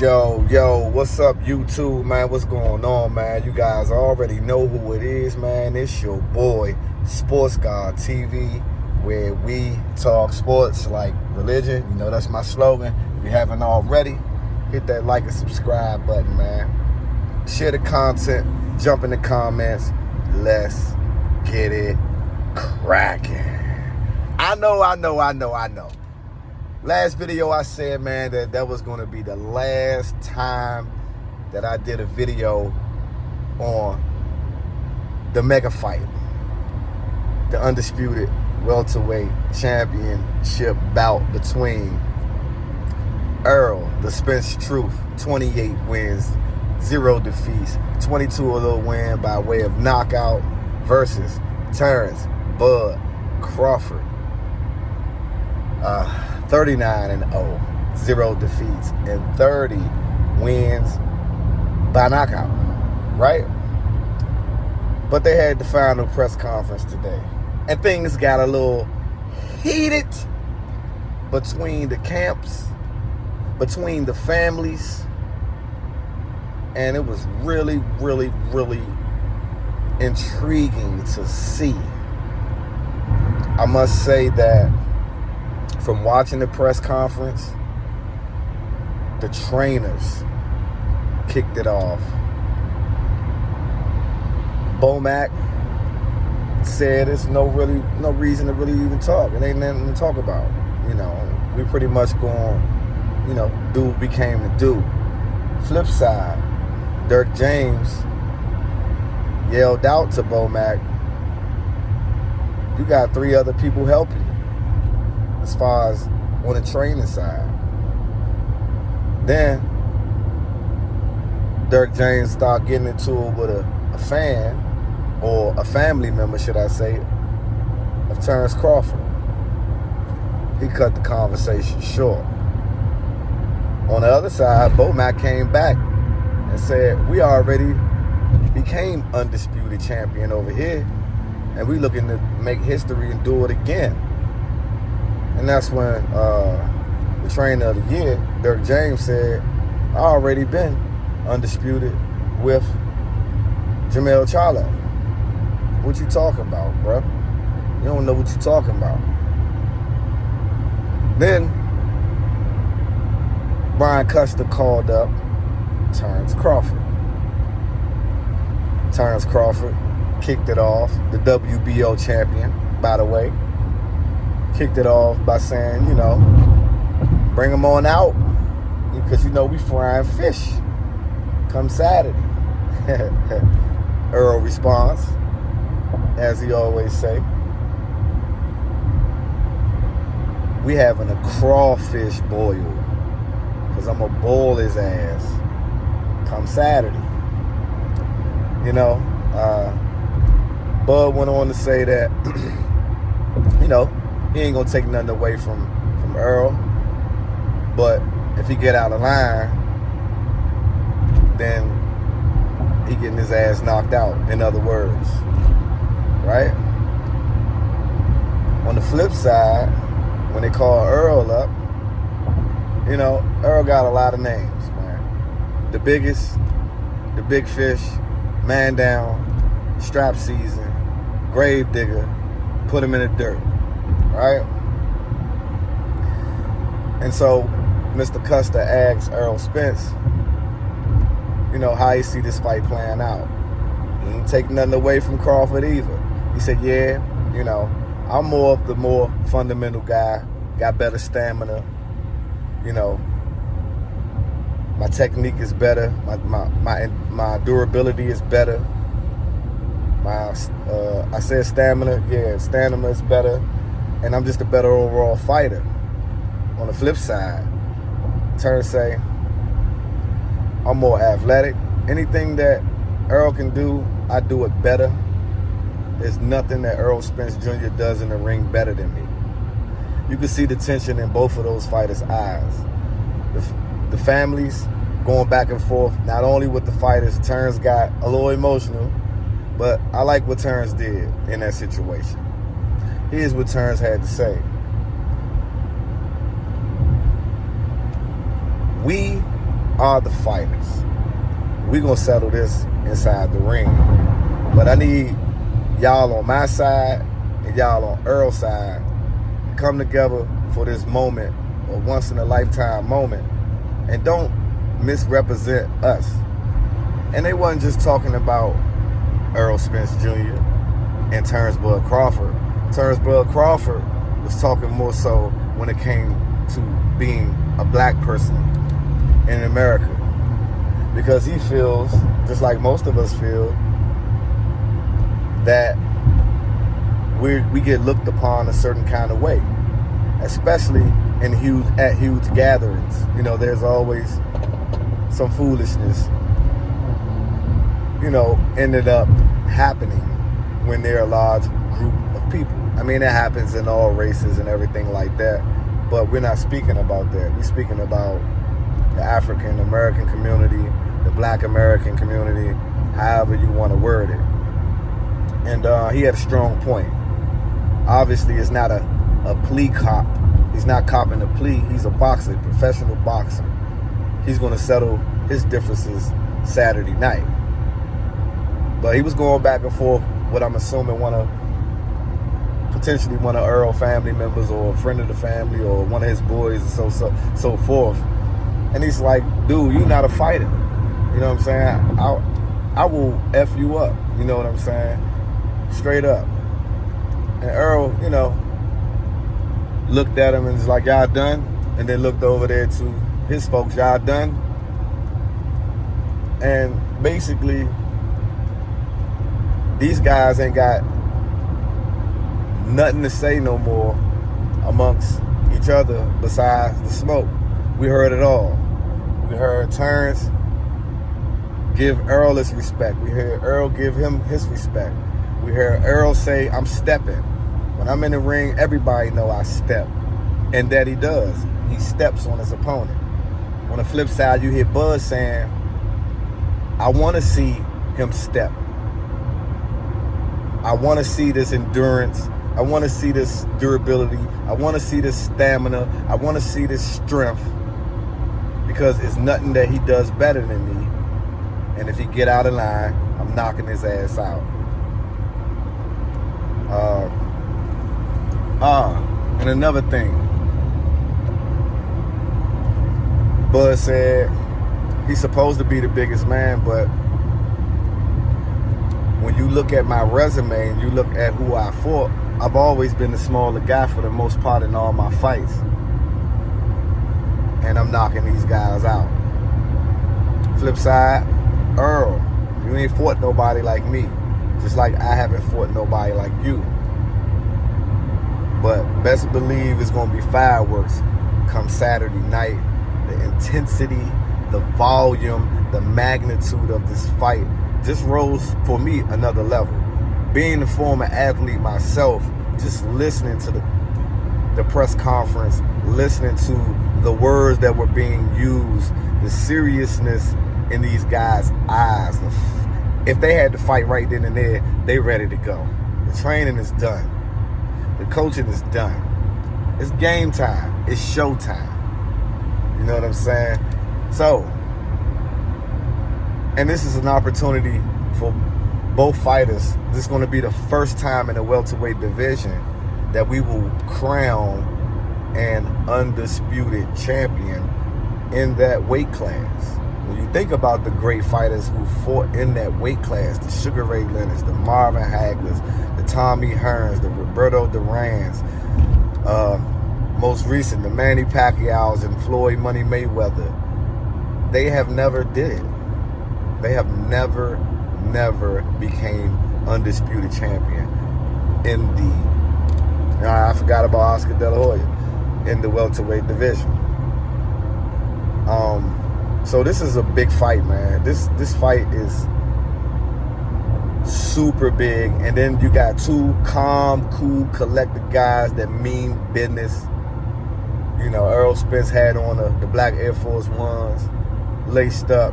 Yo, what's up, YouTube, man? What's going on, man? You guys already know who it is, man. It's your boy, Sports God TV, where we talk sports like religion. You know, that's my slogan. If you haven't already, hit that like and subscribe button, man. Share the content, jump in the comments. Let's get it cracking. I know. Last video I said, man, that was going to be the last time that I did a video on the mega fight, the undisputed welterweight championship bout between Errol, the Spence Truth, 28 wins, 0 defeats, 22 of those wins by way of knockout, versus Terrence Bud Crawford. 39-0, 0 defeats, and 30 wins by knockout, right? But they had the final press conference today, and things got a little heated between the camps, between the families, and it was really intriguing to see. I must say that from watching the press conference, the trainers kicked it off. Bomac said there's no reason to really even talk. It ain't nothing to talk about. You know, we pretty much going, do what we came to do. Flip side, Dirk James yelled out to Bomac, you got 3 other people helping you, as far as on the training side. Then Dirk James started getting into it with a fan, or a family member, should I say, of Terrence Crawford. He cut the conversation short. On the other side, Bomac came back and said, we already became undisputed champion over here, and we looking to make history and do it again. And that's when the trainer of the year, Dirk James, said, I already been undisputed with Jamel Charlo. What you talking about, bro? You don't know what you talking about. Then Brian Custer called up Terrence Crawford. Terrence Crawford kicked it off, the WBO champion, by the way. Kicked it off by saying, bring them on out, because we frying fish come Saturday. Errol responds, as he always say, we having a crawfish boil, because I'm going to boil his ass come Saturday. Bud went on to say that, he ain't going to take nothing away from Errol, but if he get out of line, then he getting his ass knocked out, in other words, right? On the flip side, when they call Errol up, Errol got a lot of names, man. The biggest, the big fish, man down, strap season, grave digger, put him in the dirt, right? And so Mr. Custer asked Errol Spence, how he see this fight playing out. He ain't taking nothing away from Crawford either. He said, yeah, I'm more of the more fundamental guy, got better stamina, my technique is better, my durability is better. I said stamina, stamina is better, and I'm just a better overall fighter. On the flip side, Terrence say, I'm more athletic. Anything that Errol can do, I do it better. There's nothing that Errol Spence Jr. does in the ring better than me. You can see the tension in both of those fighters' eyes. The families going back and forth, not only with the fighters. Terrence got a little emotional, but I like what Terrence did in that situation. Here's what Terrence had to say. We are the fighters. We're going to settle this inside the ring. But I need y'all on my side and y'all on Errol's side to come together for this moment, a once-in-a-lifetime moment, and don't misrepresent us. And they wasn't just talking about Errol Spence Jr. and Terrence Bud Crawford. Terrence Bud Crawford was talking more so when it came to being a black person in America. Because he feels, just like most of us feel, that we get looked upon a certain kind of way, especially at huge gatherings. You know, there's always some foolishness, you know, ended up happening when there are a large group of people. I mean, it happens in all races and everything like that, but we're not speaking about that. We're speaking about the African American community, the Black American community, however you want to word it. And he had a strong point. Obviously, it's not a plea cop. He's not copping a plea. He's a boxer, professional boxer. He's going to settle his differences Saturday night. But he was going back and forth with, I'm assuming, potentially one of Errol family members or a friend of the family or one of his boys and so forth. And he's like, dude, you're not a fighter. You know what I'm saying? I will F you up. You know what I'm saying? Straight up. And Errol, you know, looked at him and was like, y'all done? And then looked over there to his folks, y'all done? And basically, these guys ain't got nothing to say no more amongst each other besides the smoke. We heard it all. We heard Terrence give Errol his respect. We heard Errol give him his respect. We heard Errol say, I'm stepping. When I'm in the ring, everybody know I step. And that he does. He steps on his opponent. On the flip side, you hear Bud saying, I want to see him step. I want to see this endurance. I want to see this durability. I want to see this stamina. I want to see this strength. Because it's nothing that he does better than me. And if he get out of line, I'm knocking his ass out. And another thing. Bud said he's supposed to be the biggest man, but when you look at my resume and you look at who I fought, I've always been the smaller guy for the most part in all my fights. And I'm knocking these guys out. Flip side, Errol, you ain't fought nobody like me. Just like I haven't fought nobody like you. But best believe it's going to be fireworks come Saturday night. The intensity, the volume, the magnitude of this fight just rose for me another level. Being a former athlete myself, just listening to the press conference, listening to the words that were being used, the seriousness in these guys' eyes. If they had to fight right then and there, they ready to go. The training is done. The coaching is done. It's game time. It's show time. You know what I'm saying? So, and this is an opportunity for both fighters. This is going to be the first time in the welterweight division that we will crown an undisputed champion in that weight class. When you think about the great fighters who fought in that weight class, the Sugar Ray Leonards, the Marvin Haglers, the Tommy Hearns, the Roberto Durans, most recent, the Manny Pacquiao's and Floyd Money Mayweather, they have never did it. They have never became undisputed champion in the, I forgot about Oscar De La Hoya, in the welterweight division. So this is a big fight, man. This fight is super big. And then you got two calm, cool, collected guys that mean business. You know, Errol Spence had on the black Air Force Ones, laced up.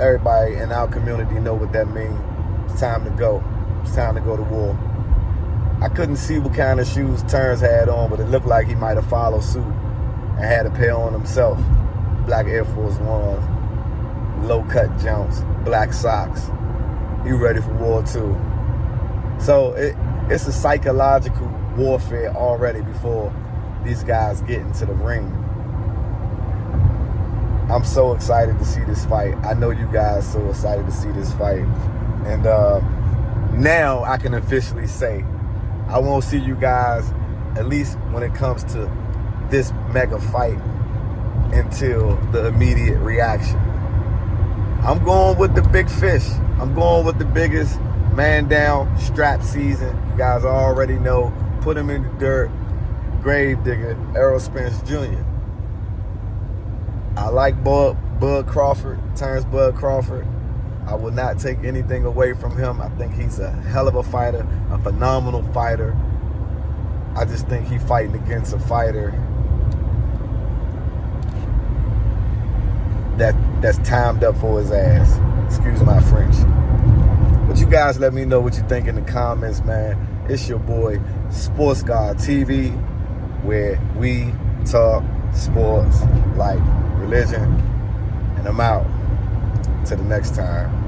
Everybody in our community know what that means. It's time to go. It's time to go to war. I couldn't see what kind of shoes Terrence had on, but it looked like he might have followed suit and had a pair on himself. Black Air Force Ones. low-cut jumps, black socks. He ready for war too. So it's a psychological warfare already before these guys get into the ring. I'm so excited to see this fight. I know you guys so excited to see this fight. And now I can officially say I won't see you guys, at least when it comes to this mega fight, until the immediate reaction. I'm going with the big fish. I'm going with the biggest man down strap season. You guys already know. Put him in the dirt. Grave digger, Errol Spence Jr. I like Bud Crawford, Terrence Bud Crawford. I will not take anything away from him. I think he's a hell of a fighter, a phenomenal fighter. I just think he's fighting against a fighter that's timed up for his ass. Excuse my French. But you guys let me know what you think in the comments, man. It's your boy, Sports God TV, where we talk sports like religion. And I'm out. Till the next time.